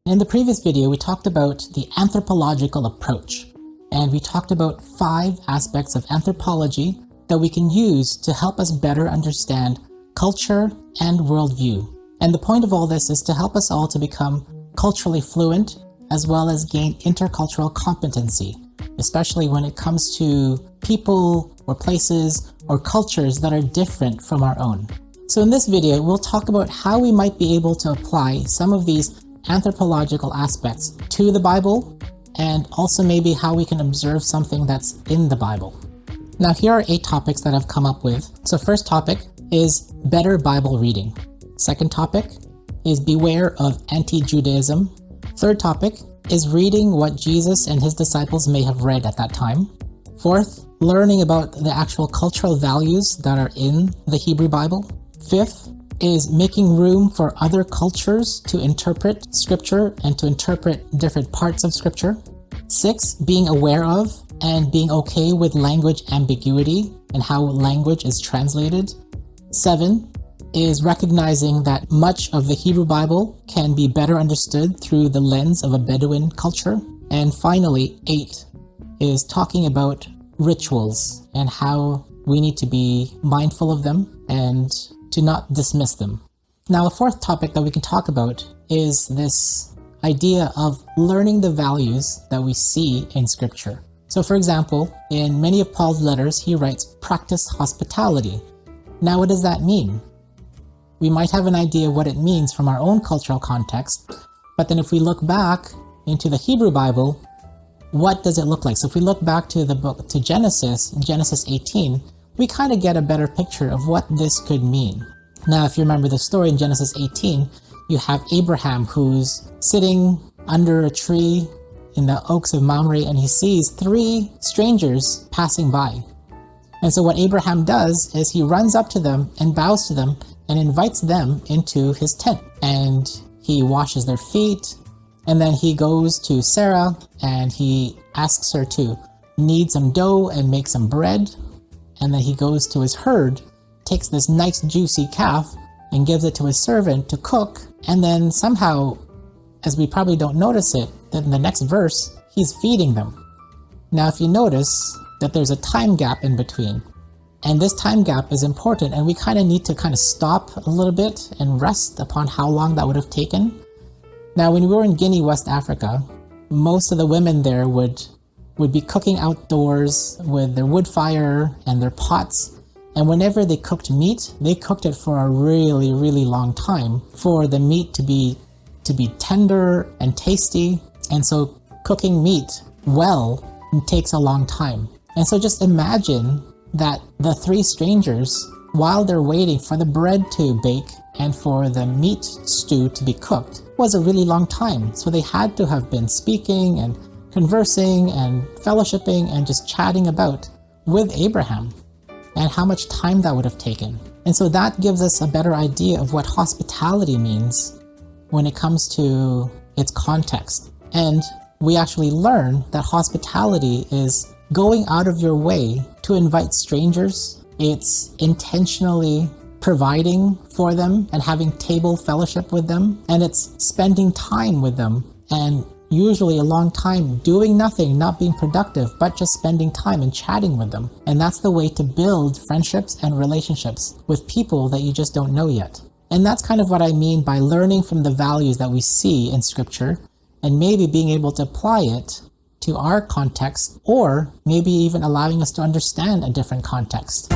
In the previous video, we talked about the anthropological approach, and we talked about 5 aspects of anthropology that we can use to help us better understand culture and worldview. And the point of all this is to help us all to become culturally fluent as well as gain intercultural competency, especially when it comes to people or places or cultures that are different from our own. So in this video, we'll talk about how we might be able to apply some of these anthropological aspects to the Bible, and also maybe how we can observe something that's in the Bible. Now here are 8 topics that I've come up with. So first topic is better Bible reading. Second topic is beware of anti-Judaism. Third topic is reading what Jesus and his disciples may have read at that time. Fourth, learning about the actual cultural values that are in the Hebrew Bible. Fifth is making room for other cultures to interpret scripture and to interpret different parts of scripture. 6, being aware of and being okay with language ambiguity and how language is translated. 7 is recognizing that much of the Hebrew Bible can be better understood through the lens of a Bedouin culture. And finally, 8 is talking about rituals and how we need to be mindful of them and to not dismiss them. Now, a fourth topic that we can talk about is this idea of learning the values that we see in Scripture. So for example, in many of Paul's letters, he writes, practice hospitality. Now, what does that mean? We might have an idea what it means from our own cultural context, but then if we look back into the Hebrew Bible, what does it look like? So if we look back to the book, to Genesis 18, we kind of get a better picture of what this could mean. Now, if you remember the story in Genesis 18, you have Abraham who's sitting under a tree in the oaks of Mamre, and he sees 3 strangers passing by. And so what Abraham does is he runs up to them and bows to them and invites them into his tent. And he washes their feet, and then he goes to Sarah and he asks her to knead some dough and make some bread. And then he goes to his herd, takes this nice juicy calf and gives it to his servant to cook. And then somehow, as we probably don't notice it, that in the next verse, he's feeding them. Now, if you notice that there's a time gap in between, and this time gap is important, and we kind of need to stop a little bit and rest upon how long that would have taken. Now, when we were in Guinea, West Africa, most of the women there would be cooking outdoors with their wood fire and their pots. And whenever they cooked meat, they cooked it for a really, really long time for the meat to be tender and tasty. And so cooking meat well takes a long time. And so just imagine that the 3 strangers, while they're waiting for the bread to bake and for the meat stew to be cooked, was a really long time. So they had to have been speaking and conversing and fellowshipping and just chatting about with Abraham, and how much time that would have taken. And so that gives us a better idea of what hospitality means when it comes to its context. And we actually learn that hospitality is going out of your way to invite strangers. It's intentionally providing for them and having table fellowship with them. And it's spending time with them, and usually a long time doing nothing, not being productive, but just spending time and chatting with them. And that's the way to build friendships and relationships with people that you just don't know yet. And that's kind of what I mean by learning from the values that we see in Scripture, and maybe being able to apply it to our context, or maybe even allowing us to understand a different context.